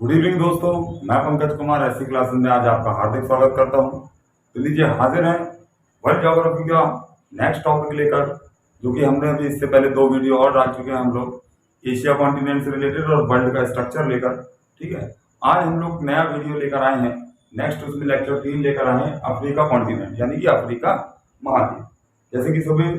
Good evening दोस्तों, मैं पंकज कुमार ऐसी क्लासेस में आज आपका हार्दिक स्वागत करता हूं। तो लीजिए हाजिर हैं वर्ल्ड ज्योग्राफी का नेक्स्ट टॉपिक लेकर, जो कि हमने अभी इससे पहले 2 वीडियो और डाल चुके हैं हम लोग एशिया कॉन्टिनेंट से रिलेटेड और वर्ल्ड का स्ट्रक्चर लेकर। ठीक है, आज हम लोग नया वीडियो लेकर आए हैं। नेक्स्ट उसमें लेक्चर 3 लेकर आए हैं अफ्रीका कॉन्टिनेंट यानी कि अफ्रीका महाद्वीप। जैसे कि सभी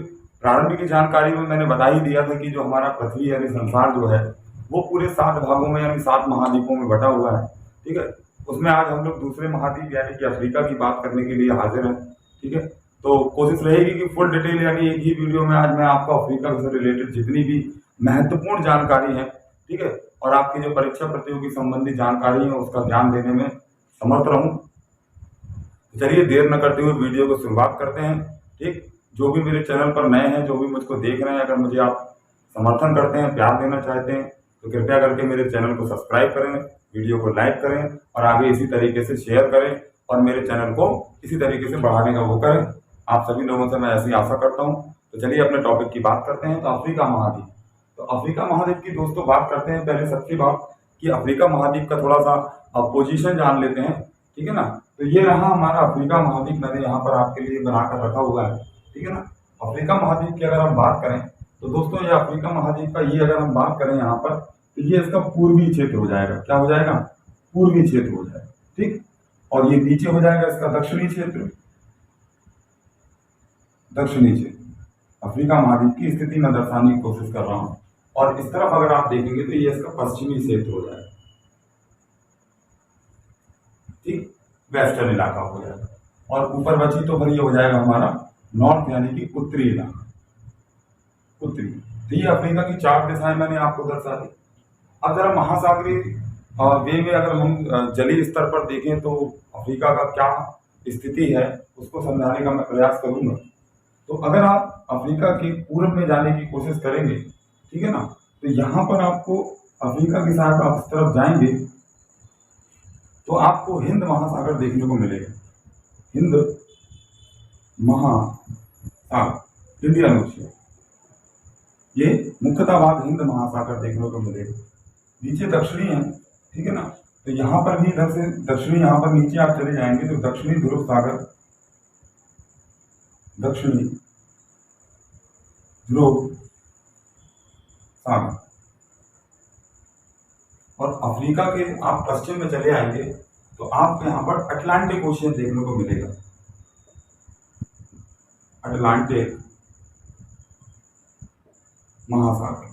प्रारंभिक जानकारी में मैंने बता ही दिया था कि जो हमारा पृथ्वी यानी संसार जो है वो पूरे 7 भागों में यानी 7 महाद्वीपों में बटा हुआ है। ठीक है, उसमें आज हम लोग दूसरे महाद्वीप यानी कि अफ्रीका की बात करने के लिए हाजिर हैं। ठीक है, तो कोशिश रहेगी कि फुल डिटेल यानी एक ही वीडियो में आज मैं आपको अफ्रीका से रिलेटेड जितनी भी महत्वपूर्ण जानकारी है, ठीक है, और आपकी जो परीक्षा प्रतियोगी संबंधी जानकारी है उसका ज्ञान देने में समर्थ रहूं। चलिए देर न करते हुए वीडियो को शुरुआत करते हैं। ठीक, जो भी मेरे चैनल पर नए हैं, जो भी मुझको देख रहे हैं, अगर मुझे आप समर्थन करते हैं, प्यार देना चाहते हैं, तो कृपया करके मेरे चैनल को सब्सक्राइब करें, वीडियो को लाइक करें और आगे इसी तरीके से शेयर करें और मेरे चैनल को इसी तरीके से बढ़ाने का वो करें। आप सभी लोगों से मैं ऐसी आशा करता हूं। तो चलिए अपने टॉपिक की बात करते हैं। तो अफ्रीका महाद्वीप, तो अफ्रीका महाद्वीप की दोस्तों बात करते हैं। पहले सबसे बात कि अफ्रीका महाद्वीप का थोड़ा सा पोजीशन जान लेते हैं। ठीक है ना, तो ये रहा हमारा अफ्रीका महाद्वीप, मैंने यहाँ पर आपके लिए बनाकर रखा हुआ है। ठीक है ना, अफ्रीका महाद्वीप की अगर हम बात करें तो दोस्तों ये अफ्रीका महाद्वीप का ये अगर हम बात करें यहाँ पर, तो ये इसका पूर्वी क्षेत्र हो जाएगा। क्या हो जाएगा? पूर्वी क्षेत्र हो जाएगा। ठीक, और ये नीचे हो जाएगा इसका दक्षिणी क्षेत्र। दक्षिणी क्षेत्र अफ्रीका महाद्वीप की स्थिति मैं दर्शाने की कोशिश कर रहा हूँ। और इस तरफ अगर आप देखेंगे तो ये इसका पश्चिमी क्षेत्र हो जाएगा। ठीक, वेस्टर्न इलाका हो जाएगा। और ऊपर बची तो फिर ये हो जाएगा हमारा नॉर्थ यानी कि उत्तरी इलाका, उत्तरी। तो ये अफ्रीका की 4 दिशाएं मैंने आपको दर्शा दी। अब जरा महासागरीय वे में अगर हम जलीय स्तर पर देखें तो अफ्रीका का क्या स्थिति है उसको समझाने का मैं प्रयास करूंगा। तो अगर आप अफ्रीका के पूर्व में जाने की कोशिश करेंगे, ठीक है ना, तो यहाँ पर आपको अफ्रीका की साइड आप इस तरफ जाएंगे तो आपको हिंद महासागर देखने को मिलेगा। हिंद महासागर, इंडियन ओशियन, ये मुख्यतः भाग हिंद महासागर देखने को मिलेगा। नीचे दक्षिणी है, ठीक है ना, तो यहाँ पर भी इधर से दक्षिणी, यहाँ पर नीचे आप चले जाएंगे तो दक्षिणी ध्रुव सागर, दक्षिणी ध्रुव सागर। और अफ्रीका के आप पश्चिम में चले आएंगे तो आपको यहाँ पर अटलांटिक ओशियन देखने को मिलेगा। अटलांटिक महासागर,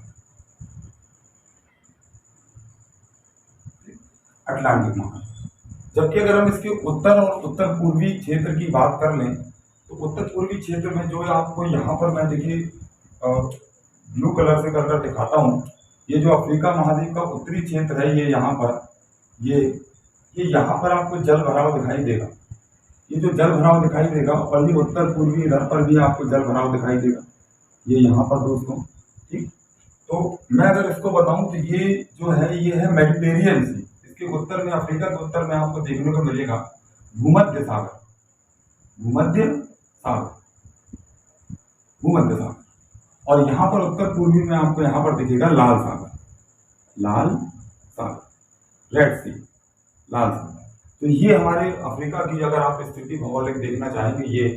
अटलांटिक महासागर। जबकि अगर हम इसके उत्तर और उत्तर पूर्वी क्षेत्र की बात कर लें तो उत्तर पूर्वी क्षेत्र में जो आपको यहाँ पर मैं देखिए ब्लू कलर से कर दिखाता हूँ, ये जो अफ्रीका महाद्वीप का उत्तरी क्षेत्र है, ये यहाँ पर ये यहाँ पर आपको जल भराव दिखाई देगा। ये जो जल भराव दिखाई देगा और ये उत्तर पूर्वी इधर पर भी आपको जल भराव दिखाई देगा, ये यहाँ पर दोस्तों। ठीक, तो मैं अगर इसको बताऊं तो ये जो है ये है मेडिटेरियन सी। इसके उत्तर में, अफ्रीका के उत्तर में आपको देखने को मिलेगा भूमध्य सागर, भूमध्य सागर, भूमध्य सागर। और यहाँ पर उत्तर पूर्वी में आपको यहाँ पर दिखेगा लाल सागर, लाल सागर, रेड सी, लाल सागर। तो ये हमारे अफ्रीका की अगर आप स्थिति भौगोलिक देखना चाहेंगे ये,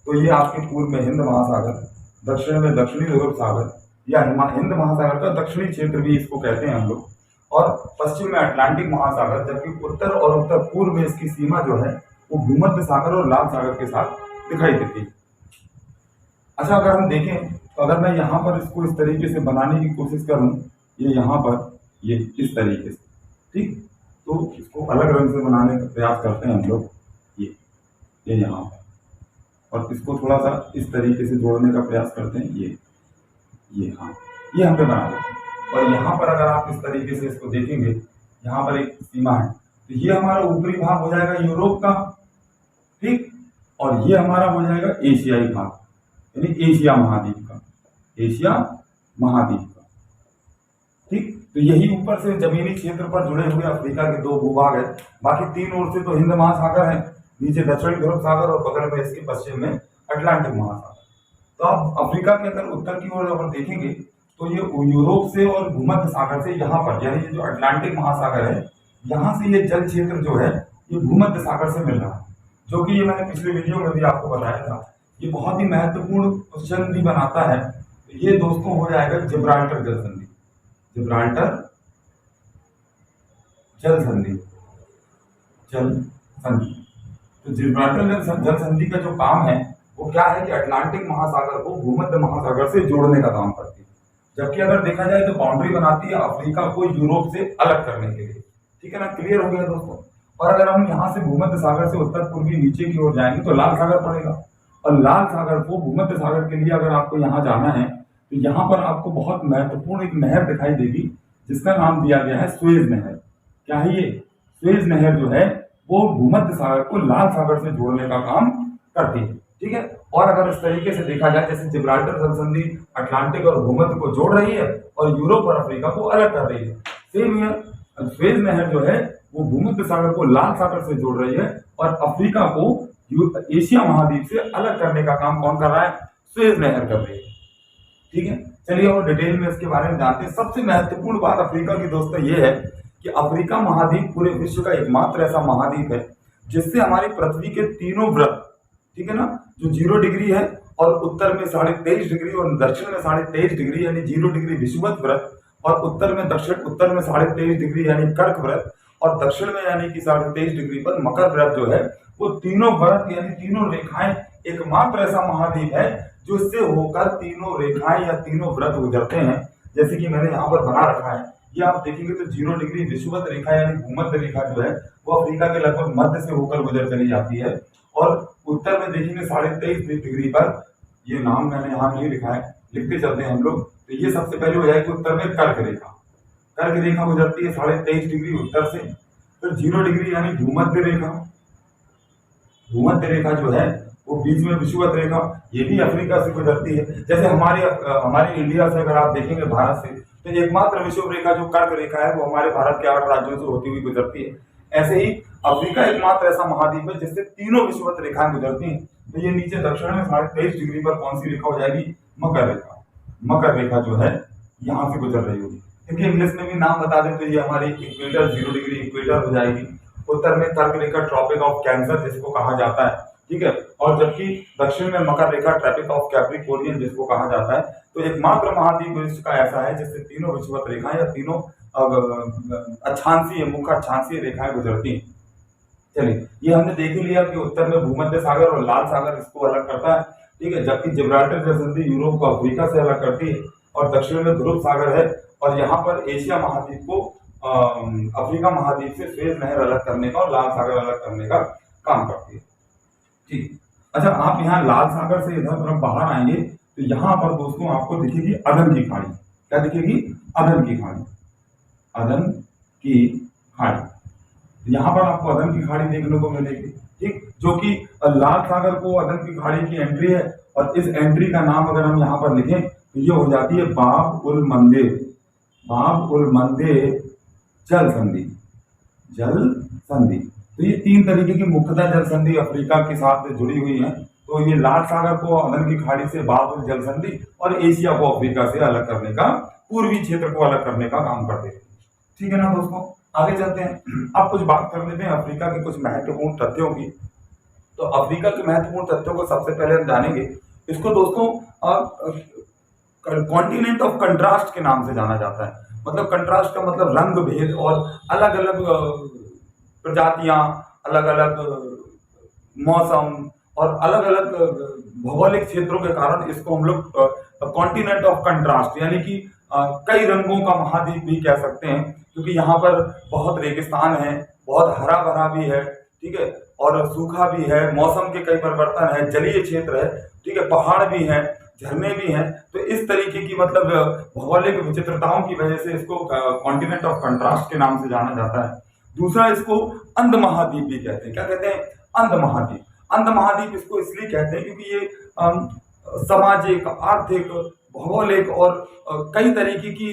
तो ये आपके पूर्व में हिंद महासागर, दक्षिण में दक्षिणी ध्रुव सागर या हिंद महासागर का दक्षिणी क्षेत्र भी इसको कहते हैं हम लोग, और पश्चिम में अटलांटिक महासागर। जबकि उत्तर और उत्तर पूर्व में इसकी सीमा जो है वो भूमध्य सागर और लाल सागर के साथ दिखाई देती है। अच्छा, अगर हम देखें तो अगर मैं यहाँ पर इसको इस तरीके से बनाने की कोशिश करूँ, ये यहाँ पर ये इस तरीके से, ठीक, तो इसको अलग रंग से बनाने का प्रयास करते हैं हम लोग, ये यहाँ पर, और इसको थोड़ा सा इस तरीके से जोड़ने का प्रयास करते हैं, ये हाँ, ये हम पे बना देते हैं। और यहाँ पर अगर आप इस तरीके से इसको देखेंगे, यहाँ पर एक सीमा है, तो ये हमारा ऊपरी भाग हो जाएगा यूरोप का, ठीक, और ये हमारा हो जाएगा एशियाई भाग यानी एशिया महाद्वीप का, एशिया महाद्वीप का। ठीक, तो यही ऊपर से जमीनी क्षेत्र पर जुड़े हुए अफ्रीका के 2 भूभाग है। बाकी 3 ओर से तो हिंद महासागर है, नीचे दक्षिणी ध्रुव सागर और बगल में इसके पश्चिम में अटलांटिक महासागर। तो आप अफ्रीका के अगर उत्तर की ओर अगर देखेंगे तो ये यूरोप से और भूमध्य सागर से यहाँ पर यानी जो अटलांटिक महासागर है यहाँ से ये जल क्षेत्र जो है ये भूमध्य सागर से मिल रहा है, जो कि ये मैंने पिछले वीडियो में भी आपको बताया था। ये बहुत ही महत्वपूर्ण क्वेश्चन भी बनाता है। ये दोस्तों हो जाएगा जिब्राल्टर जल संधि, जिब्राल्टर जल संधि, जल संधि। तो जिब्राल्टर जल संधि का जो काम है वो क्या है कि अटलांटिक महासागर को भूमध्य महासागर से जोड़ने का काम करती है। जबकि अगर देखा जाए तो बाउंड्री बनाती है अफ्रीका को यूरोप से अलग करने के लिए। ठीक है ना, क्लियर हो गया दोस्तों। और अगर हम यहाँ से भूमध्य सागर से उत्तर पूर्वी नीचे की ओर जाएंगे तो लाल सागर पड़ेगा, और लाल सागर को भूमध्य सागर के लिए अगर आपको यहाँ जाना है तो यहाँ पर आपको बहुत महत्वपूर्ण एक नहर दिखाई देगी जिसका नाम दिया गया है सुएज नहर। क्या है ये? सुएज नहर जो है वो भूमध्य सागर को लाल सागर से जोड़ने का काम करती है। ठीक है, और अगर इस तरीके से देखा जाए जैसे जिब्राल्टर जल संधि अटलांटिक और भूमध्य को जोड़ रही है और यूरोप और अफ्रीका को अलग कर रही है, सेम है सुएज नहर जो है वो भूमध्य सागर को लाल सागर से जोड़ रही है और अफ्रीका को एशिया महाद्वीप से अलग करने का काम कौन कर रहा है? सुएज नहर कर रही है। ठीक है, चलिए और डिटेल में इसके बारे में जानते हैं। सबसे महत्वपूर्ण बात अफ्रीका की दोस्तों ये है कि अफ्रीका महाद्वीप पूरे विश्व का एकमात्र ऐसा महाद्वीप है जिससे हमारी पृथ्वी के तीनों व्रत, ठीक है ना, जो 0 डिग्री है और उत्तर में 23.5 डिग्री और दक्षिण में 23.5 डिग्री यानी 0 डिग्री विषुवत व्रत, और उत्तर में 23.5 डिग्री यानी कर्क व्रत, और दक्षिण में यानी कि 23.5 डिग्री पर मकर व्रत जो है, वो तीनों व्रत यानी तीनों रेखाएं एकमात्र ऐसा महाद्वीप है जो इससे होकर तीनों रेखाएं या तीनों व्रत गुजरते हैं। जैसे कि मैंने यहाँ पर बना रखा है, ये आप देखेंगे तो 0 डिग्री विषुवत रेखा यानी भूमध्य रेखा जो है वो अफ्रीका के लगभग मध्य से होकर गुजर चली जाती है, और उत्तर में देखेंगे 23.5 डिग्री पर, ये नाम मैंने यहाँ नहीं लिखा है, लिखते चलते हैं हम लोग, तो ये सबसे पहले हो जाएगी उत्तर में कर्क रेखा। कर्क रेखा गुजरती है 23.5 डिग्री उत्तर से। फिर 0 डिग्री यानी भूमध्य रेखा, भूमध्य रेखा जो है वो बीच में विषुवत रेखा, ये भी अफ्रीका से गुजरती है। जैसे हमारे इंडिया से अगर आप देखेंगे भारत से, तो एकमात्र विषुवत रेखा जो कर्क रेखा है वो हमारे भारत के 8 राज्यों से होती हुई गुजरती है। ऐसे ही अफ्रीका एकमात्र ऐसा महाद्वीप है जिससे तीनों विषुवत रेखाएं गुजरती हैं। तो ये नीचे दक्षिण में 23.5 डिग्री पर कौन सी रेखा हो जाएगी? मकर रेखा। मकर रेखा जो है यहाँ से गुजर रही होगी। देखिए इंग्लिश में भी नाम बता दें तो ये हमारी इक्वेटर 0 डिग्री इक्वेटर हो जाएगी। उत्तर में कर्क रेखा ट्रॉपिक ऑफ कैंसर जिसको कहा जाता है, ठीक है, और जबकि दक्षिण में मकर रेखा ट्रॉपिक ऑफ कैप्रिकोरियन जिसको कहा जाता है। तो एकमात्र महाद्वीप विश्व का ऐसा है जिससे तीनों विषुवत रेखाएं या तीनों अक्षांशीय मुख्य अक्षांशीय रेखाएं गुजरती हैं। चलिए ये हमने देख ही लिया कि उत्तर में भूमध्य सागर और लाल सागर इसको अलग करता है, ठीक है, जबकि जिब्राल्टर जल संधि यूरोप को अफ्रीका से अलग करती है, और दक्षिण में ध्रुव सागर है, और यहाँ पर एशिया महाद्वीप को अफ्रीका महाद्वीप से सुएज नहर अलग करने का और लाल सागर अलग करने का काम करती है। ठीक, अच्छा आप यहाँ लाल सागर से इधर तरफ बाहर आएंगे तो यहाँ पर दोस्तों आपको दिखेगी अदन की खाड़ी। क्या दिखेगी? अदन की खाड़ी, अदन की खाड़ी। यहाँ पर आपको अदन की खाड़ी देखने को मिलेगी, ठीक, जो कि लाल सागर को अदन की खाड़ी की एंट्री है, और इस एंट्री का नाम अगर हम यहाँ पर लिखें तो ये हो जाती है बाब उल मंदेब, बाब उल मंदेब जल संधि, जल संधि। तो ये 3 तरीके की मुख्यतः जल संधि अफ्रीका के साथ जुड़ी हुई है। तो ये लाल सागर को अदन की खाड़ी से बाब उल जल संधि और एशिया को अफ्रीका से अलग करने का, पूर्वी क्षेत्र को अलग करने का काम करते हैं। ठीक है ना दोस्तों, आगे चलते हैं। अब कुछ बात कर लेते हैं अफ्रीका के कुछ महत्वपूर्ण तथ्यों की। तो अफ्रीका के महत्वपूर्ण तथ्यों को सबसे पहले हम जानेंगे। इसको दोस्तों कॉन्टिनेंट ऑफ कंट्रास्ट के नाम से जाना जाता है। मतलब कंट्रास्ट का मतलब रंग भेद और अलग अलग प्रजातियां, अलग अलग मौसम और अलग अलग भौगोलिक क्षेत्रों के कारण इसको हम लोग कॉन्टिनेंट ऑफ कंट्रास्ट यानी कि कई रंगों का महाद्वीप भी कह सकते हैं, क्योंकि यहाँ पर बहुत रेगिस्तान है, बहुत हरा भरा भी है, ठीक है, और सूखा भी है, मौसम के कई परिवर्तन है, जलीय क्षेत्र है, ठीक है, पहाड़ भी हैं, झरने भी हैं। तो इस तरीके की मतलब भौगोलिक विचित्रताओं की वजह से इसको कॉन्टिनेंट ऑफ कंट्रास्ट के नाम से जाना जाता है। दूसरा, इसको अंध महाद्वीप भी कहते हैं। क्या कहते हैं? अंध महाद्वीप। अंध महाद्वीप इसको इसलिए कहते हैं क्योंकि ये सामाजिक, आर्थिक, भौगोलिक और कई तरीके की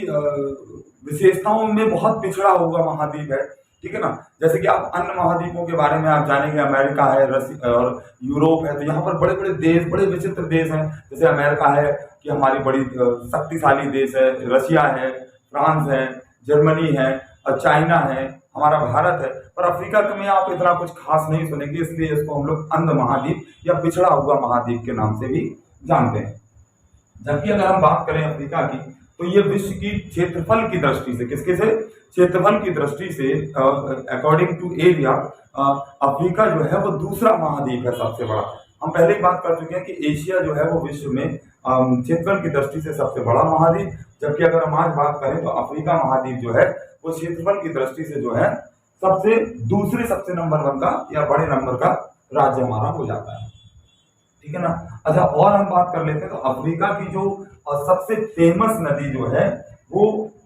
विशेषताओं में बहुत पिछड़ा हुआ महाद्वीप है, ठीक है ना। जैसे कि आप अन्य महाद्वीपों के बारे में आप जानेंगे, अमेरिका है, रसिया और यूरोप है, तो यहाँ पर बड़े बड़े देश, बड़े विचित्र देश हैं। जैसे अमेरिका है कि हमारी बड़ी शक्तिशाली देश है, रशिया है, फ्रांस है, जर्मनी है, चाइना है, हमारा भारत है, पर अफ्रीका में आप इतना कुछ खास नहीं सुनेंगे, इसलिए इसको हम लोग अंध महाद्वीप या पिछड़ा हुआ महाद्वीप के नाम से भी जानते हैं। जबकि अगर हम बात करें अफ्रीका की, तो ये विश्व की क्षेत्रफल की दृष्टि से, किसके से, क्षेत्रफल की दृष्टि से अकॉर्डिंग टू एरिया, अफ्रीका जो है वो दूसरा महाद्वीप है सबसे बड़ा। हम पहले ही बात कर चुके हैं कि एशिया जो है वो विश्व में क्षेत्रफल की दृष्टि से सबसे बड़ा महाद्वीप, जबकि अगर हम आज बात करें तो अफ्रीका महाद्वीप जो है वो क्षेत्रफल की दृष्टि से जो है दूसरे सबसे नंबर 1 का या बड़े नंबर का राज्य हमारा हो जाता है। ठीक है ना। अच्छा, और हम बात कर लेते हैं तो अफ्रीका की जो सबसे फेमस नदी जो है वो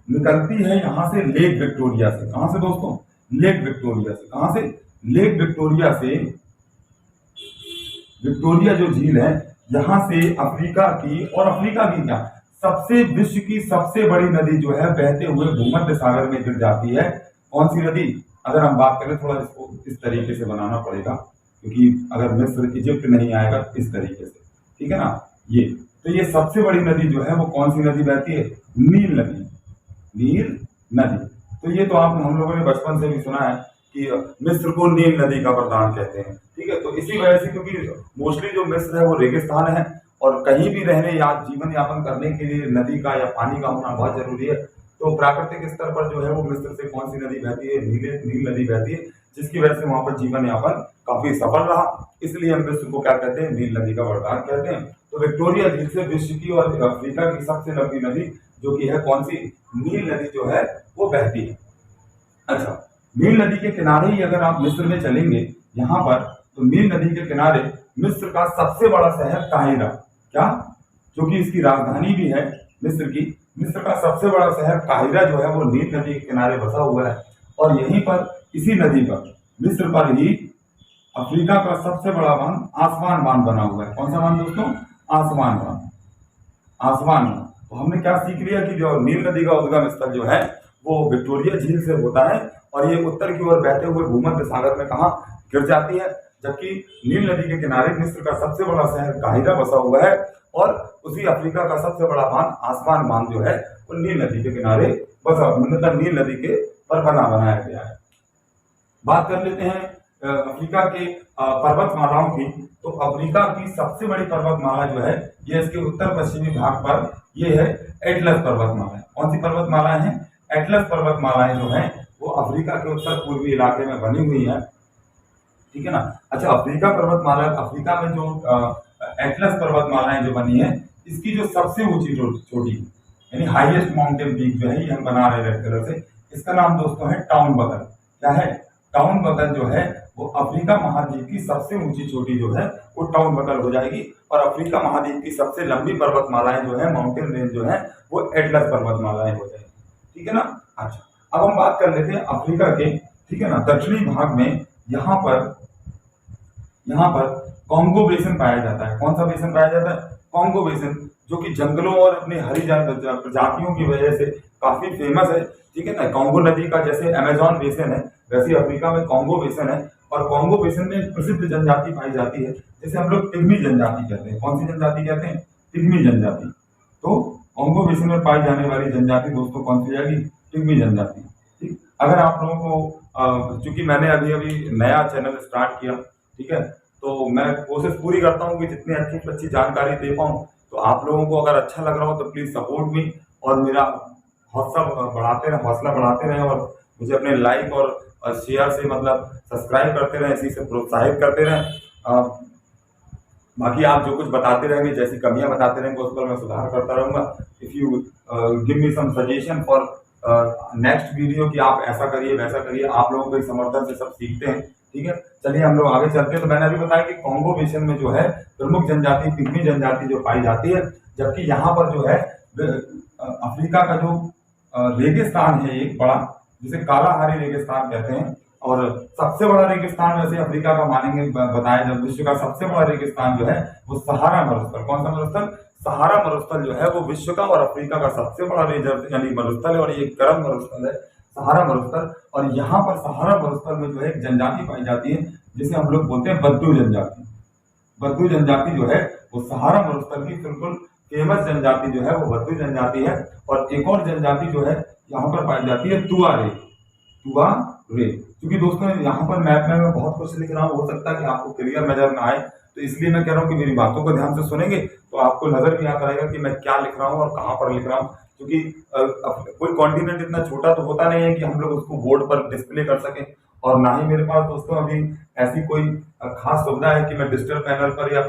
निकलती है यहाँ से लेक विक्टोरिया से। कहां से दोस्तों, लेक विक्टोरिया से। कहां से, लेक विक्टोरिया से। विक्टोरिया जो झील है यहाँ से अफ्रीका की, और अफ्रीका की क्या, विश्व की सबसे बड़ी नदी जो है बहते हुए भूमध्य सागर में गिर जाती है। कौन सी नदी, अगर हम बात करें, थोड़ा इसको इस तरीके से बनाना पड़ेगा क्योंकि अगर मिस्र इजिप्ट नहीं आएगा इस तरीके से, ठीक है ना। ये सबसे बड़ी नदी जो है वो कौन सी नदी बहती है, नील नदी। नील नदी, तो ये तो आप हम लोगों ने बचपन से भी सुना है कि मिस्र को नील नदी का वरदान कहते हैं। ठीक है, तो इसी वजह से, क्योंकि मोस्टली जो मिस्र है वो रेगिस्तान है और कहीं भी रहने या जीवन यापन करने के लिए नदी का या पानी का होना बहुत जरूरी है। तो प्राकृतिक स्तर पर जो है वो मिस्र से कौन सी नदी बहती है, नील नदी बहती है, जिसकी वजह से वहां पर जीवन यापन काफी सफल रहा। इसलिए हम मिस्र को क्या कहते हैं, नील नदी का वरदान कहते हैं। तो विक्टोरिया झील से विश्व की और अफ्रीका की सबसे लंबी नदी जो कि है कौन सी, नील नदी जो है वो बहती है। अच्छा, नील नदी के किनारे ही अगर आप मिस्र में चलेंगे यहाँ पर, तो नील नदी के किनारे मिस्र का सबसे बड़ा शहर काहिरा, क्या, जो कि इसकी राजधानी भी है मिस्र की। मिस्र का सबसे बड़ा शहर काहिरा जो है वो नील नदी के किनारे बसा हुआ है। और यहीं पर, इसी नदी पर, मिस्र पर ही अफ्रीका का सबसे बड़ा बांध, आसमान बांध बना हुआ है। कौन सा बांध दोस्तों, आसमान बांध। आसमान बांध, तो हमने क्या सीख लिया कि जो नील नदी का उद्गम स्थल जो है वो विक्टोरिया झील से होता है और ये उत्तर की ओर बहते हुए भूमध्य सागर में कहा गिर जाती है। जबकि नील नदी के किनारे मिस्र का सबसे बड़ा शहर काहिरा बसा हुआ है और उसी अफ्रीका का सबसे बड़ा बांध, आसमान बांध जो है वो नील नदी के किनारे बसा, मतलब नील नदी के पर बनाया गया है। बात कर लेते हैं अफ्रीका के पर्वतमालाओं की। तो अफ्रीका की सबसे बड़ी पर्वतमाला जो है ये इसके उत्तर पश्चिमी भाग पर ये है एटलस पर्वतमाला। कौन सी पर्वतमालाएं हैं, एटलस पर्वतमालाएं जो हैं वो अफ्रीका के उत्तर पूर्वी इलाके में बनी हुई है। ठीक है ना। अच्छा, अफ्रीका पर्वतमाला, अफ्रीका में जो एटलस पर्वतमालाएं जो बनी है, इसकी जो सबसे ऊंची चोटी यानी हाईएस्ट माउंटेन पीक जो है ये हम बना रहे रेड कलर से, इसका नाम दोस्तों है टाउन बगल। क्या है, टाउन बगल जो है वो अफ्रीका महाद्वीप की सबसे ऊंची चोटी जो है वो टाउन बगल हो जाएगी। और अफ्रीका महाद्वीप की सबसे लंबी पर्वतमालाएं जो है, माउंटेन रेंज जो है वो एटलस पर्वतमालाएं हो जाएगी। ठीक है ना। अच्छा, अब हम बात कर लेते हैं अफ्रीका के, ठीक है ना, दक्षिणी भाग में यहाँ पर कॉन्गो बेसिन पाया जाता है। कौन सा बेसिन पाया जाता है, कॉन्गो बेसिन, जो कि जंगलों और अपनी हरी प्रजातियों की वजह से काफी फेमस है। ठीक है ना। कॉन्गो नदी का जैसे अमेजॉन बेसिन है, वैसे अफ्रीका में कॉन्गो बेसिन है और कॉन्गो बेसिन में प्रसिद्ध जनजाति पाई जाती है जिसे हम लोग पिग्मी जनजाति कहते हैं। कौन सी जनजाति कहते हैं, पिग्मी जनजाति। तो कॉन्गो बेसिन में पाई जाने वाली जनजाति दोस्तों कौन सी जाएगी, पिग्मी जनजाति। ठीक, अगर आप लोगों को, चूंकि मैंने अभी नया चैनल स्टार्ट किया, ठीक है, तो मैं कोशिश पूरी करता हूँ कि जितनी अच्छी जानकारी दे पाऊँ। तो आप लोगों को अगर अच्छा लग रहा हो तो प्लीज सपोर्ट मी और मेरा हौसला बढ़ाते रहें और मुझे अपने लाइक और शेयर से, मतलब सब्सक्राइब करते रहें, इसी से प्रोत्साहित करते रहें। बाकी आप जो कुछ बताते रहेंगे, जैसी कमियां बताते रहेंगे, उस पर मैं सुधार करता रहूंगा। If you give me some suggestion for next video कि आप ऐसा करिए वैसा करिए, आप लोगों के समर्थन से सब सीखते हैं। ठीक है, चलिए हम लोग आगे चलते हैं। तो मैंने अभी बताया कि कॉन्गो बेसिन में जो है प्रमुख जनजाति पिग्मी जनजाति जो पाई जाती है, जबकि यहाँ पर जो है अफ्रीका का जो रेगिस्तान है एक बड़ा, जिसे कालाहारी रेगिस्तान कहते हैं, और सबसे बड़ा रेगिस्तान वैसे अफ्रीका का मानेंगे, बताया जब विश्व का सबसे बड़ा रेगिस्तान जो है वो सहारा मरुस्थल। कौन सा मरुस्थल, सहारा मरुस्थल जो है वो विश्व का और अफ्रीका का सबसे बड़ा यानी मरुस्थल है और ये गर्म मरुस्थल है, सहारा मरुस्थल। और यहाँ पर सहारा मरुस्थल में जो है एक जनजाति पाई जाती है जिसे हम लोग बोलते हैं बद्दू जनजाति। बद्दू जनजाति जो है वो सहारा मरुस्थल की बिल्कुल फेमस जनजाति जो है वो बद्दू जनजाति है। और एक और जनजाति जो है यहाँ पर पाई जाती है तुआरेग। तुआरेग। क्योंकि दोस्तों यहाँ पर मैप में मैं बहुत कुछ लिख रहा हूँ, हो सकता है कि आपको क्लियर नजर ना आए, तो इसलिए मैं कह रहा हूँ कि मेरी बातों को ध्यान से सुनेंगे तो आपको नजर भी आता रहेगा कि मैं क्या लिख रहा हूँ और कहाँ पर लिख रहा हूँ। क्योंकि कोई कॉन्टिनेंट इतना छोटा तो होता नहीं है कि हम लोग उसको बोर्ड पर डिस्प्ले कर सकें, और ना ही मेरे पास दोस्तों अभी ऐसी कोई खास सुविधा है कि मैं डिजिटल पैनल पर या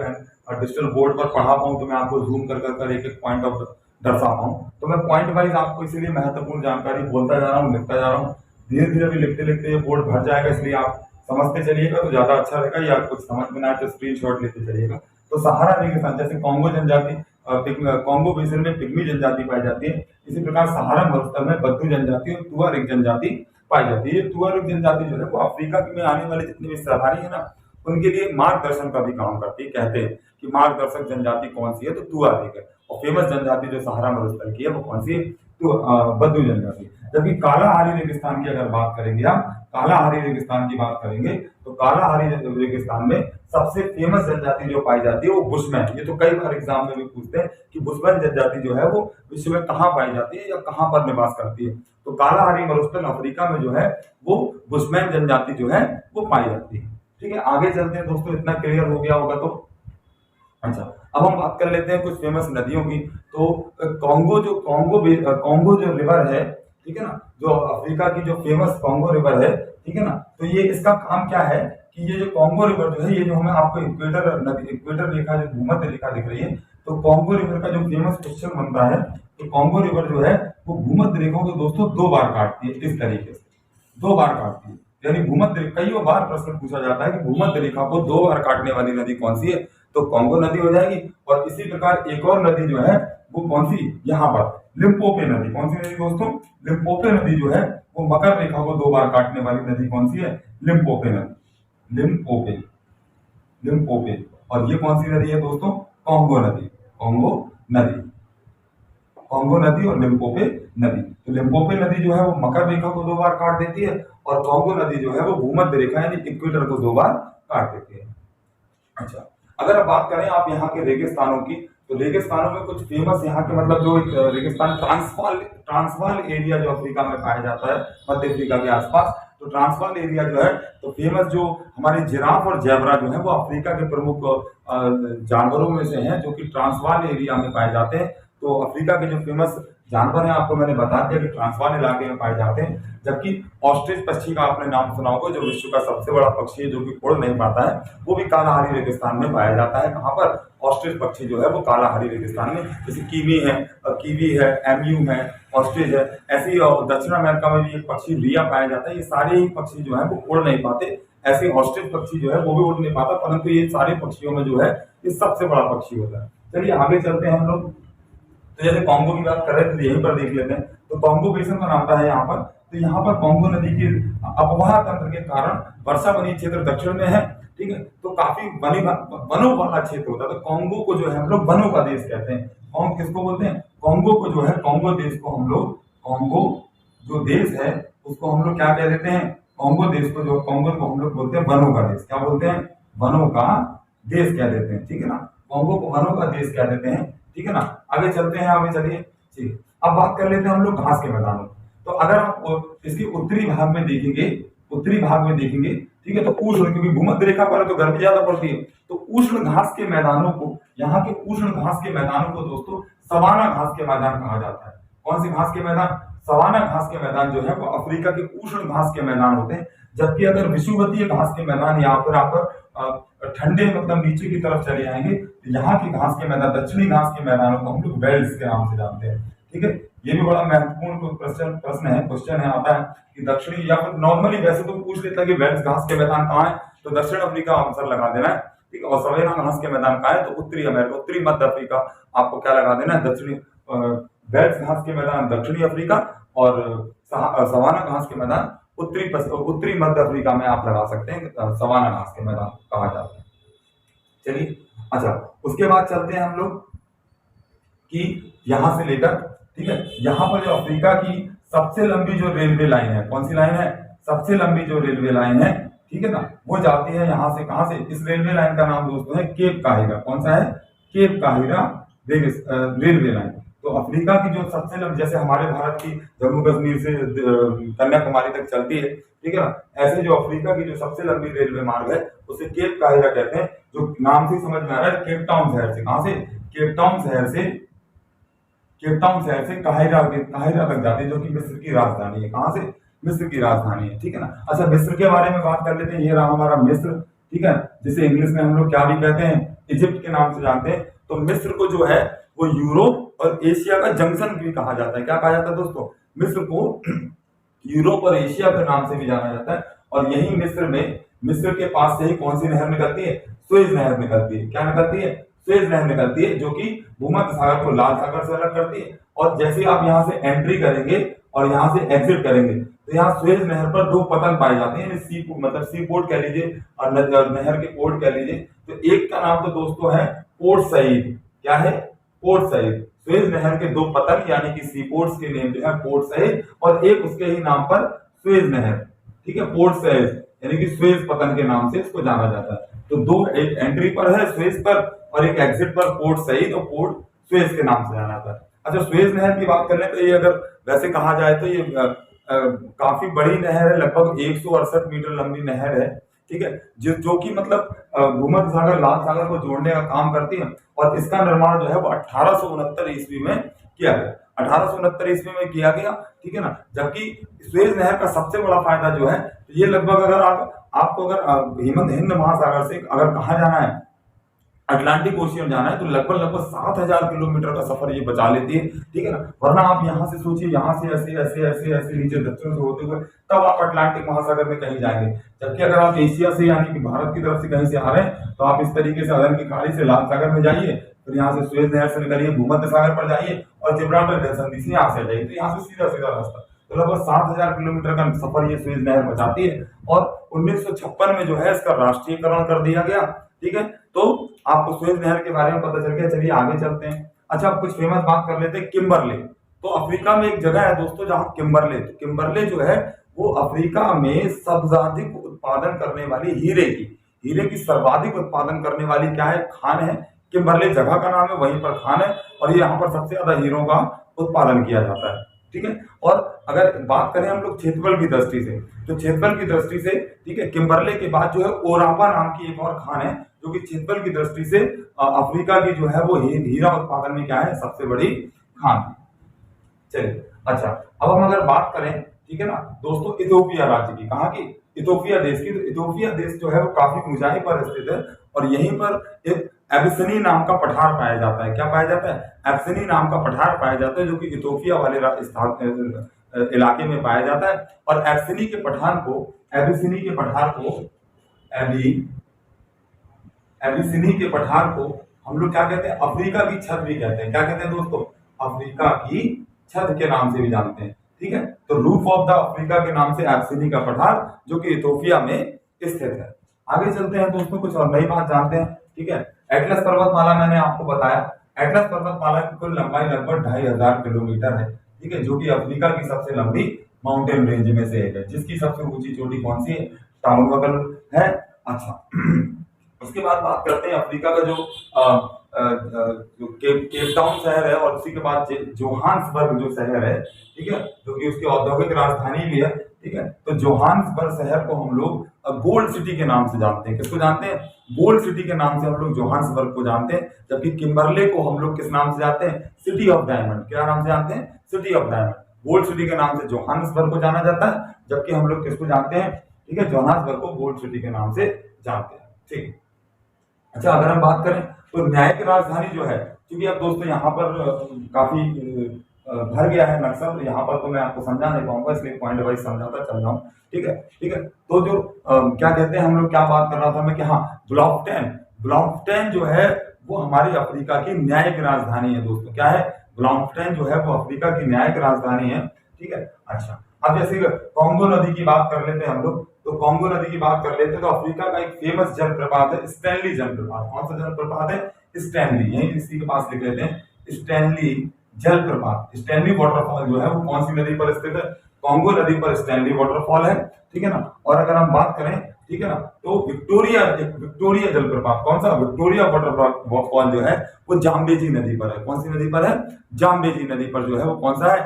डिजिटल बोर्ड पर पढ़ा पाऊँ, तो मैं आपको जूम कर एक एक पॉइंट ऑफ दर्शा पाऊँ। तो मैं पॉइंट वाइज आपको इसीलिए महत्वपूर्ण जानकारी बोलता जा रहा हूँ, लिखता जा रहा हूँ। धीरे धीरे अभी लिखते लिखते ये बोर्ड भर जाएगा, इसलिए आप समझते चलिएगा तो ज्यादा अच्छा रहेगा, या कुछ समझ में ना आए तो स्क्रीनशॉट लेते चलिएगा। तो सहारा रेगिस्तान, जैसे कॉन्गो जनजाति, कॉन्गो बेसिन में पिग्मी जनजाति पाई जाती है, इसी प्रकार सहारा मरुस्थल में बद्दू जनजाति और तुआरेग जनजाति पाई जाती है। ये तुआरेग जनजाति जो है वो अफ्रीका में आने वाले जितने भी सहारी है ना, उनके लिए मार्गदर्शन का भी काम करती है। कहते हैं कि मार्गदर्शक जनजाति कौन सी है, तो तुआरेग है। और फेमस जनजाति जो सहारा मरुस्थल की है वो कौन सी है, तो बद्दू जनजाति। जबकि कालाहारी रेगिस्तान की अगर बात करेंगे आप, कालाहारी रेगिस्तान की बात करेंगे, तो कालाहारी रेगिस्तान में सबसे फेमस जनजाति जो पाई जाती है वो बुशमैन। ये तो कई बार एग्जाम में भी पूछते हैं कि बुशमैन जनजाति जो है वो विश्व में कहाँ पाई जाती है या कहाँ पर निवास करती है। तो कालाहारी मरुस्थल अफ्रीका में जो है वो बुशमैन जनजाति जो है वो पाई जाती है। ठीक है, आगे चलते हैं दोस्तों, इतना क्लियर हो गया होगा तो। अच्छा, अब हम बात कर लेते हैं कुछ फेमस नदियों की। तो कॉन्गो जो रिवर है, ठीक है ना, जो अफ्रीका की जो फेमस कॉन्गो रिवर है, ठीक है ना, तो ये इसका काम क्या है कि ये जो कॉन्गो रिवर जो है, ये जो हमें आपको इक्वेटर रेखा जो भूमध्य रेखा दिख रही है, तो कॉन्गो रिवर का जो फेमस क्वेश्चन बनता है, तो कॉन्गो रिवर जो है वो भूमध्य रेखा को दोस्तों 2 बार काटती है, इस तरीके से 2 बार काटती है। यानी भूमध्य, कई बार प्रश्न पूछा जाता है कि भूमध्य रेखा को 2 बार काटने वाली नदी कौन सी है, तो कॉन्गो नदी हो जाएगी। और इसी प्रकार एक और नदी जो है वो कौन सी, यहाँ पर लिम्पोपो नदी। कौन सी नदी दोस्तों, लिम्पोपो नदी जो है वो मकर रेखा को 2 बार काटने वाली नदी कौन सी है, लिम्पोपो नदी, लिम्पोपो। और ये कौन सी नदी है दोस्तों, कॉन्गो नदी, कॉन्गो नदी और लिम्पोपो नदी। तो लिम्पोपो नदी जो है वो मकर रेखा को 2 बार काट देती है, और कॉन्गो नदी जो है वो भूमध्य रेखा यानी इक्वेटर को 2 बार काट देती है। अच्छा, अगर आप बात करें आप यहाँ के रेगिस्तानों की, तो रेगिस्तानों में कुछ फेमस यहाँ के मतलब जो रेगिस्तान ट्रांसवाल एरिया जो अफ्रीका में पाया जाता है, मध्य अफ्रीका के आसपास, तो ट्रांसवाल एरिया जो है, तो फेमस जो हमारे जिराफ और जैबरा जो है वो अफ्रीका के प्रमुख जानवरों में से हैं, जो कि ट्रांसवाल एरिया में पाए जाते हैं। तो अफ्रीका के जो फेमस जानवर हैं आपको मैंने बता दिया कि ट्रांसवाल इलाके में पाए जाते हैं। जबकि ऑस्ट्रिच पक्षी का आपने नाम सुना होगा, जो विश्व का सबसे बड़ा पक्षी है, जो कि उड़ नहीं पाता है, वो भी कालाहारी रेगिस्तान में पाया जाता है। कहाँ पर, ऑस्ट्रिच पक्षी जो है वो कालाहारी रेगिस्तान में, जैसे कीवी है, एमयू है, ऑस्ट्रिच है, ऐसे ही दक्षिण अमेरिका में भी एक पक्षी रिया पाया जाता है। ये सारे ही पक्षी जो है वो उड़ नहीं पाते। ऐसे ऑस्ट्रिच पक्षी जो है वो भी उड़ नहीं पाता, परंतु ये सारे पक्षियों में जो है ये सबसे बड़ा पक्षी होता है। चलिए आगे चलते हैं हम लोग। तो जैसे कॉन्गो की बात कर रहे थे, तो यहीं पर देख लेते हैं। तो कॉन्गो बेसिन बनाता है यहाँ पर, तो यहाँ पर कॉन्गो नदी के अपवाह तंत्र के कारण वर्षा वनीय क्षेत्र दक्षिण में है, ठीक है, तो काफी वनों वाला क्षेत्र होता है। तो कॉन्गो को जो है हम लोग वनों का देश कहते हैं। कौन किसको बोलते हैं, कॉन्गो को जो है, कॉन्गो देश को हम लोग, कॉन्गो जो देश है उसको हम लोग क्या कह देते हैं, कॉन्गो देश को, जो कॉन्गो को हम लोग बोलते हैं वनों का देश। क्या बोलते हैं, वनों का देश कह देते हैं, ठीक है ना, कॉन्गो को वनों का देश कह देते हैं, ठीक है ना। आगे चलते हैं, आगे चलिए, ठीक। अब बात कर लेते हैं हम लोग घास के मैदानों। तो अगर आप इसके उत्तरी भाग में देखेंगे, ठीक है, तो उष्ण, क्योंकि भूमध्य रेखा पर है तो गर्मी ज्यादा पड़ती है, तो उष्ण घास के मैदानों को, यहाँ के उष्ण घास के मैदानों को दोस्तों सवाना घास के मैदान कहा जाता है। कौन सी घास के मैदान, सवाना घास के मैदान जो है वो अफ्रीका के उष्ण घास के मैदान होते हैं। जबकि अगर विषुवतीय घास के मैदान, यहाँ पर आप ठंडे मतलब नीचे की तरफ चले जाएंगे, तो यहाँ की घास के मैदान, दक्षिणी घास के मैदानों को हम लोग वेल्ड्स के नाम से जानते हैं, ठीक है। ये भी बड़ा महत्वपूर्ण क्वेश्चन है, आता है कि दक्षिणी, या फिर नॉर्मली वैसे तो पूछ लेता है कि वेल्ड्स घास के मैदान कहाँ है, तो दक्षिण अफ्रीका आंसर लगा देना है, ठीक है। और सवेरा घास के मैदान कहाँ है, तो उत्तरी अमेरिका, उत्तरी मध्य अफ्रीका, आपको क्या लगा देना है, दक्षिणी वेल्ड्स घास के मैदान दक्षिणी अफ्रीका, और सवाना घास के मैदान उत्तरी मध्य अफ्रीका में आप लगा सकते हैं, सवाना घास के मैदान कहा जाता है। चलिए, अच्छा, उसके बाद चलते हैं हम लोग कि यहां से लेकर, ठीक है, यहाँ पर जो अफ्रीका की सबसे लंबी जो रेलवे लाइन है, कौन सी लाइन है, सबसे लंबी जो रेलवे लाइन है, ठीक है ना, वो जाती है यहाँ से, कहां से, इस रेलवे लाइन का नाम दोस्तों है केप काहिरा। कौन सा है, केप काहिरा रेलवे लाइन। तो अफ्रीका की जो सबसे लंबी, जैसे हमारे भारत की जम्मू कश्मीर से कन्याकुमारी तक चलती है, ठीक है ना, ऐसे जो अफ्रीका की जो सबसे लंबी रेलवे मार्ग है उसे केप काहिरा कहते हैं, जो नाम से समझ में आ रहा है, केप टाउन शहर से, कहां से, केप टाउन शहर से, केप टाउन शहर से काहिरा तक जाती है, जो कि मिस्र की राजधानी है। कहां से, मिस्र की राजधानी है, ठीक है ना। अच्छा, मिस्र के बारे में बात कर लेते हैं। ये रहा हमारा मिस्र, ठीक है, जिसे इंग्लिश में हम लोग क्या भी कहते हैं, इजिप्ट के नाम से जानते हैं। तो मिस्र को जो है वो यूरोप और एशिया का जंक्शन भी कहा जाता है। क्या कहा जाता है दोस्तों, मिस्र को यूरोप और एशिया के नाम से भी जाना जाता है। और यही मिस्र में, मिस्र के पास से ही कौन सी नहर निकलती है, सुएज नहर निकलती है। क्या निकलती है, सुएज नहर निकलती है, जो कि भूमध्य सागर को लाल सागर से अलग करती है। और जैसे आप यहाँ से एंट्री करेंगे और यहाँ से एग्जिट करेंगे तो यहाँ सुएज नहर पर दो पतन पाए जाते हैं, सी मतलब सी पोर्ट कह लीजिए और नहर के पोर्ट कह लीजिए। तो एक का नाम तो दोस्तों है पोर्ट सईद। क्या है, पोर्ट सईद। सुएज नहर के दो पतन यानी कि सी पोर्ट्स के नेम जो है पोर्ट सईद, और एक उसके ही नाम पर सुएज नहर, ठीक है, पोर्ट सईद यानी कि सुएज पतन के नाम से इसको जाना जाता है। तो दो, एक एंट्री पर है सुएज पर और एक एग्जिट पर पोर्ट सईद और पोर्ट सुएज के नाम से जाना जाता है। अच्छा, सुएज नहर की बात कर लें तो ये अगर वैसे कहा जाए तो ये काफी बड़ी नहर है, लगभग 168 मीटर लंबी नहर है, ठीक है, जो कि मतलब भूमध्य सागर लाल सागर को जोड़ने का काम करती है। और इसका निर्माण जो है वो 1869 ईस्वी में किया गया, 1869 ईस्वी में किया गया, ठीक है ना। जबकि सुएज नहर का सबसे बड़ा फायदा जो है, ये लगभग अगर आपको अगर हिंद महासागर से अगर कहाँ जाना है, अटलांटिक ओशियन जाना है, तो लगभग 7000 किलोमीटर का सफर ये बचा लेती है, ठीक है ना। वरना आप यहाँ से सोचिए, यहाँ से ऐसे ऐसे ऐसे ऐसे नीचे दक्षिण से होते हुए तब आप अटलांटिक महासागर में कहीं जाएंगे। जबकि अगर आप एशिया से यानी कि भारत की तरफ से कहीं से आ रहे हैं तो आप इस तरीके से अरब की खाड़ी से लाल सागर में जाइए, फिर यहाँ से सुएज नहर से निकलिए, भूमध्य सागर पर जाइए और जिब्राल्टर जलसंधि से यहाँ से जाइए, तो यहाँ से सीधा सीधा रास्ता। तो लगभग 7000 किलोमीटर का सफर ये सुएज नहर बचाती है। और 1956 में जो है इसका राष्ट्रीयकरण कर दिया गया, ठीक है। तो आपको सुएज नहर के बारे में पता चल गया। चलिए आगे चलते हैं। अच्छा, अब कुछ फेमस बात कर लेते हैं, किम्बरले। तो अफ्रीका में एक जगह है दोस्तों जहां किम्बरले, तो किम्बरले जो है वो अफ्रीका में सर्वाधिक उत्पादन करने वाली हीरे की सर्वाधिक उत्पादन करने वाली क्या है, खान है। किम्बरले जगह का नाम है, वहीं पर खान है, और ये यहाँ पर सबसे ज्यादा हीरों का उत्पादन किया जाता है, ठीक है। और अगर बात करें हम लोग क्षेत्रफल की दृष्टि से, तो क्षेत्रफल की दृष्टि से, ठीक है, किम्बरले के बाद जो है ओरापा नाम की एक और खान है, जो कि क्षेत्रफल की दृष्टि से अफ्रीका की जो है वो हीरा उत्पादन में क्या है, सबसे बड़ी खान है। चलिए, अच्छा, अब हम अगर बात करें, ठीक है ना दोस्तों, इथोपिया राज्य की, कहाँ की, इथोपिया देश की। तो इथोपिया देश जो है वो काफी ऊंचाई पर स्थित है, और यहीं पर एक एबिसिनी नाम का पठार पाया जाता है। क्या पाया जाता है, एबिसिनी नाम का पठार पाया जाता है, जो कि इथोपिया वाले इलाके में पाया जाता है। और एबिसिनी के पठार को एबिसिनी के पठार को हम लोग क्या कहते हैं, अफ्रीका की छत भी कहते हैं। क्या कहते हैं दोस्तों, अफ्रीका की छत के नाम से भी जानते हैं, ठीक है। तो रूफ ऑफ द अफ्रीका के नाम से एबिसिनी का पठार, जो कि इथोपिया में स्थित है। आगे चलते हैं दोस्तों, कुछ और नई बात जानते हैं, ठीक है। एटलस पर्वतमाला मैंने आपको बताया, एटलस पर्वतमाला की कुल लंबाई लगभग 2500 किलोमीटर है, ठीक है, जो कि अफ्रीका की सबसे लंबी माउंटेन रेंज में से एक है। जिसकी सबसे ऊंची चोटी कौन सी है, टाउन बगल है। अच्छा, उसके बाद बात करते हैं अफ्रीका का जो केप टाउन शहर है, और उसी के बाद जोहान्सबर्ग जो शहर है, ठीक है, जो कि उसकी औद्योगिक राजधानी भी है, ठीक है। तो जोहान्सबर्ग शहर को हम लोग गोल्ड सिटी के नाम से जानते हैं। किसको जानते हैं, गोल्ड सिटी के नाम से हम लोग जोहान्सबर्ग को जानते हैं। जबकि किम्बरले को हम लोग किस नाम से जानते हैं, सिटी ऑफ डायमंड। क्या नाम से जानते हैं, city of diamond. Gold city के नाम से जोहान्सबर्ग को जाना जाता है, जबकि हम लोग किसको जानते हैं, ठीक है, जोहान्सबर्ग को गोल्ड सिटी के नाम से जानते हैं, ठीक। अच्छा, अगर हम बात करें तो न्यायिक राजधानी जो है, क्योंकि अब दोस्तों यहाँ पर काफी भर गया है नक्शा, तो यहाँ पर तो मैं आपको समझा नहीं पाऊंगा, इसलिए पॉइंट वाइज समझाता चल रहा हूँ, ठीक है, ठीक है। तो जो क्या कहते हैं, हम लोग क्या बात कर रहा था मैं कि हाँ, ब्लॉमफस्टेन जो है वो हमारी अफ्रीका की न्यायिक राजधानी है दोस्तों। क्या है, ब्लॉमफस्टेन जो है वो अफ्रीका की न्यायिक राजधानी है, ठीक है। अच्छा, अब जैसे कॉन्गो नदी की बात कर लेते हैं हम लोग, तो कॉन्गो नदी की बात कर लेते हैं, तो अफ्रीका का एक फेमस जलप्रपात है स्टैनली जलप्रपात। कौन सा जलप्रपात है, स्टैनली, यही इसी के पास लिख लेते हैं, स्टैनली जलप्रपात। स्टैनली वाटरफॉल जो है वो कौन सी नदी पर स्थित है, कॉन्गो नदी पर स्टैनली वाटरफॉल है, ठीक है ना। और अगर हम बात करें, ठीक है ना, तो विक्टोरिया जलप्रपात, कौन सा, विक्टोरिया वाटरफॉल जो है वो जाम्बेजी नदी पर है। कौन सी नदी पर है, जाम्बेजी नदी पर जो है वो कौन सा है,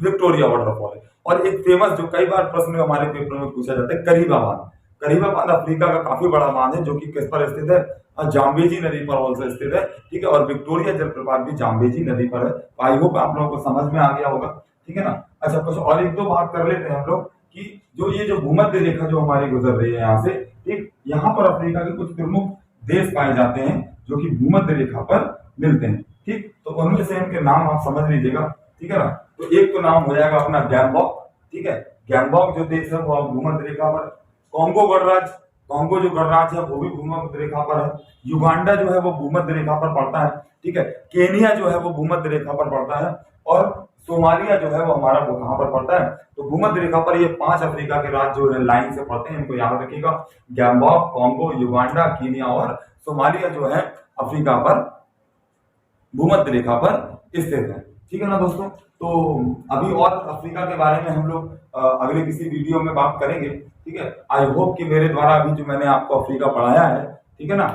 विक्टोरिया वाटरफॉल है। और एक फेमस जो कई बार प्रश्न हमारे पेपर में पूछा जाता है, करीबा बांध। करीबा बांध अफ्रीका का काफी बड़ा बांध है, जो कि किस पर स्थित है, जाम्बेजी नदी पर ऑल्सो स्थित है, ठीक है। और विक्टोरिया जलप्रपात भी जाम्बेजी नदी पर है। आई होप आप लोगों को समझ में आ गया होगा, ठीक है ना। अच्छा, कुछ और एक दो बात कर लेते हैं हम लोग कि जो ये जो भूमध्य रेखा जो हमारी गुजर रही है यहाँ से, ठीक, यहाँ पर अफ्रीका के कुछ प्रमुख देश पाए जाते हैं जो कि भूमध्य रेखा पर मिलते हैं, ठीक। तो उनमें से इनके नाम आप समझ लीजिएगा, ठीक है ना। तो एक तो नाम हो जाएगा अपना गैंगबॉक, ठीक है। गैंगबॉक जो देश है वो भूमध्य रेखा पर। कॉन्गो गणराज्य, कॉन्गो जो गणराज्य है वो भी भूमध्य रेखा पर है। युगांडा जो है वो भूमध्य रेखा पर पड़ता है, ठीक है। केनिया जो है वो भूमध्य रेखा पर पड़ता है। और सोमालिया जो है वो हमारा वो कहां पर पड़ता है, तो भूमध्य रेखा पर ये 5 अफ्रीका के राज्य जो लाइन से पड़ते हैं, इनको याद रखिएगा। गैंगबॉक, कॉन्गो, युगांडा, कीनिया और सोमालिया जो है अफ्रीका पर भूमध्य रेखा पर स्थित है, ठीक है ना दोस्तों। तो अभी और अफ्रीका के बारे में हम लोग अगले किसी वीडियो में बात करेंगे, ठीक है। आई होप कि मेरे द्वारा अभी जो मैंने आपको अफ्रीका पढ़ाया है, ठीक है ना,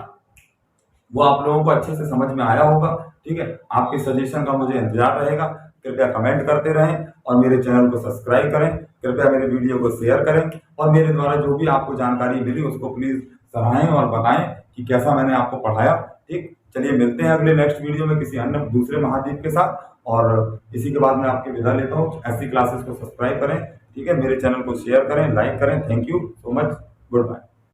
वो आप लोगों को अच्छे से समझ में आया होगा, ठीक है। आपके सजेशन का मुझे इंतजार रहेगा। कृपया कमेंट करते रहें और मेरे चैनल को सब्सक्राइब करें। कृपया मेरे वीडियो को शेयर करें और मेरे द्वारा जो भी आपको जानकारी मिली उसको प्लीज सराहें और बताएं कि कैसा मैंने आपको पढ़ाया, ठीक। चलिए मिलते हैं अगले नेक्स्ट वीडियो में किसी अन्य दूसरे महाद्वीप के साथ। और इसी के बाद मैं आपकी विदा लेता हूँ। ऐसी क्लासेस को सब्सक्राइब करें, ठीक है, मेरे चैनल को शेयर करें, लाइक करें। Thank you so much, good bye.